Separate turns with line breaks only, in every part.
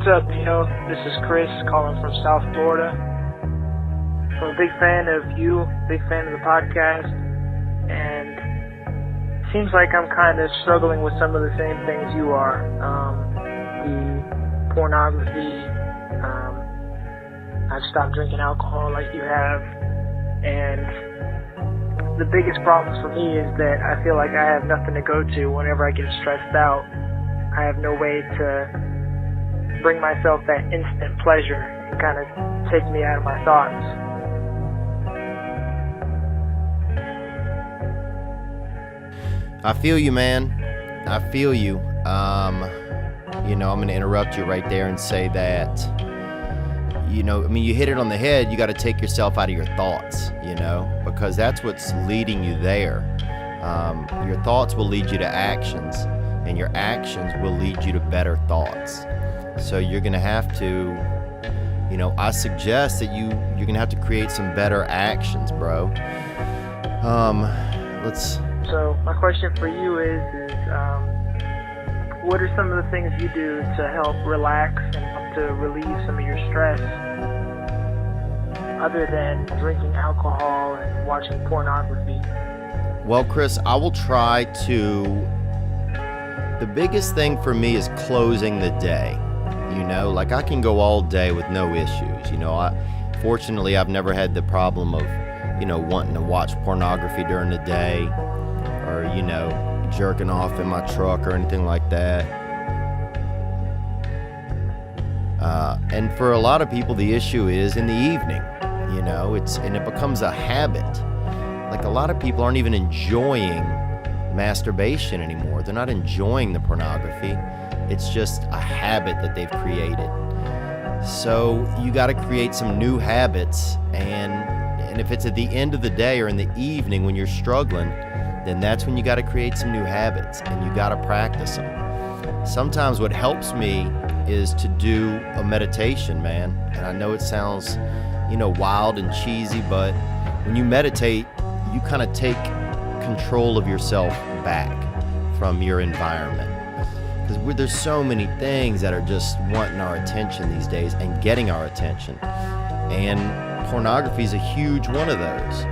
up, Theo? This is Chris calling from South Florida. I'm a big fan of you, big fan of the podcast, and it seems like I'm kind of struggling with some of the same things you are. The pornography, I've stopped drinking alcohol like you have, and the biggest problem for me is that I feel like I have nothing to go to whenever I get stressed out. I have no way to bring myself that instant pleasure and kind of take me out of my thoughts.
I feel you, man. I feel you. I'm going to interrupt you right there and say that, you hit it on the head. You got to take yourself out of your thoughts, because that's what's leading you there. Your thoughts will lead you to actions, and your actions will lead you to better thoughts. So you're going to have to, I suggest that you're going to have to create some better actions, bro.
So my question for you is what are some of the things you do to help relax and help to relieve some of your stress other than drinking alcohol and watching pornography?
Well, Chris, I will try to. The biggest thing for me is closing the day. I can go all day with no issues. Fortunately, I've never had the problem of, wanting to watch pornography during the day or, jerking off in my truck or anything like that. And for a lot of people, the issue is in the evening, and it becomes a habit. Like a lot of people aren't even enjoying masturbation anymore. They're not enjoying the pornography. It's just a habit that they've created. So you got to create some new habits, and if it's at the end of the day or in the evening when you're struggling, then that's when you got to create some new habits, and you got to practice them. Sometimes what helps me is to do a meditation, man. And I know it sounds, wild and cheesy, but when you meditate, you kind of take control of yourself back from your environment. Because there's so many things that are just wanting our attention these days and getting our attention. And pornography is a huge one of those.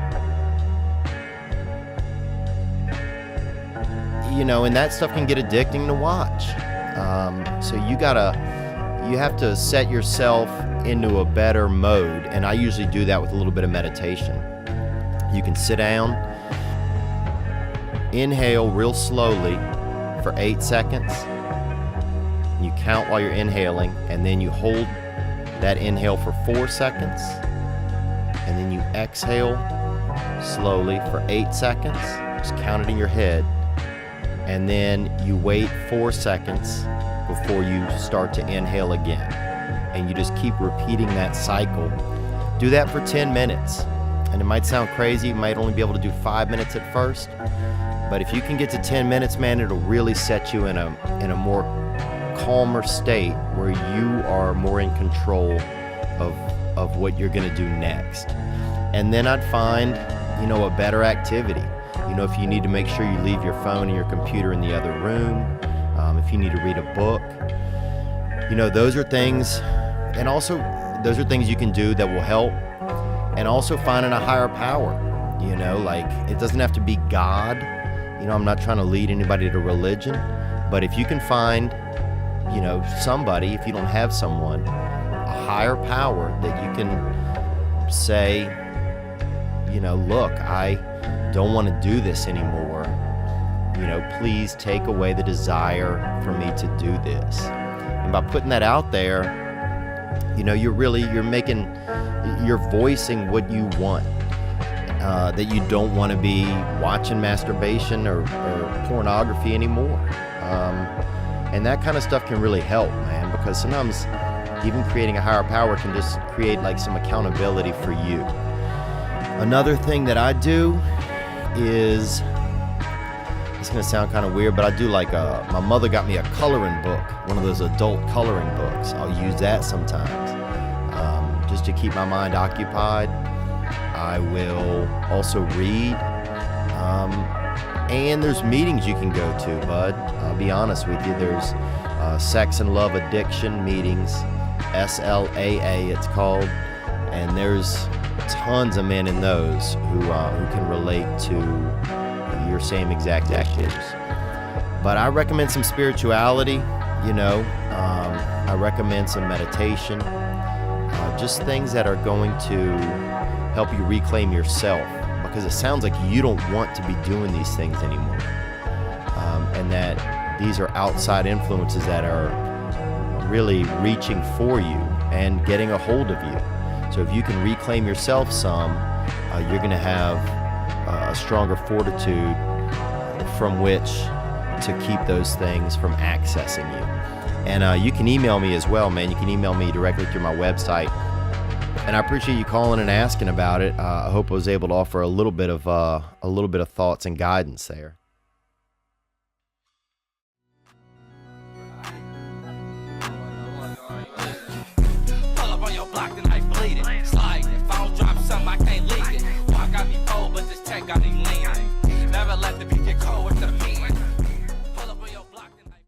And that stuff can get addicting to watch. So you have to set yourself into a better mode. And I usually do that with a little bit of meditation. You can sit down, inhale real slowly for 8 seconds. You count while you're inhaling, and then you hold that inhale for 4 seconds, and then you exhale slowly for 8 seconds. Just count it in your head, and then you wait 4 seconds before you start to inhale again, and you just keep repeating that cycle. Do that for 10 minutes, and it might sound crazy. You might only be able to do 5 minutes at first, but if you can get to 10 minutes, man, it'll really set you in a more calmer state where you are more in control of what you're going to do next. And then I'd find, a better activity. If you need to make sure you leave your phone and your computer in the other room, if you need to read a book, those are things, and also those are things you can do that will help. And also finding a higher power, it doesn't have to be God. I'm not trying to lead anybody to religion, but if you can find somebody, if you don't have someone, a higher power that you can say, look, I don't want to do this anymore. Please take away the desire for me to do this. And by putting that out there, you're voicing what you want. That you don't want to be watching masturbation or pornography anymore. And that kind of stuff can really help, man, because sometimes even creating a higher power can just create like some accountability for you. Another thing that I do is, it's going to sound kind of weird, but I do my mother got me a coloring book, one of those adult coloring books. I'll use that sometimes, just to keep my mind occupied. I will also read. And there's meetings you can go to, bud. I'll be honest with you. There's Sex and Love Addiction Meetings, SLAA it's called, and there's tons of men in those who can relate to your same exact issues. But I recommend some spirituality, I recommend some meditation, just things that are going to help you reclaim yourself, because it sounds like you don't want to be doing these things anymore, and that these are outside influences that are really reaching for you and getting a hold of you. So if you can reclaim yourself some, you're going to have a stronger fortitude from which to keep those things from accessing you. And you can email me as well, man. You can email me directly through my website. And I appreciate you calling and asking about it. I hope I was able to offer a little bit of thoughts and guidance there.
Pull up on your block, the knife bleeding. Slide, if I don't drop something, I can't leave it. Walk got me cold, but this tech got me leaning.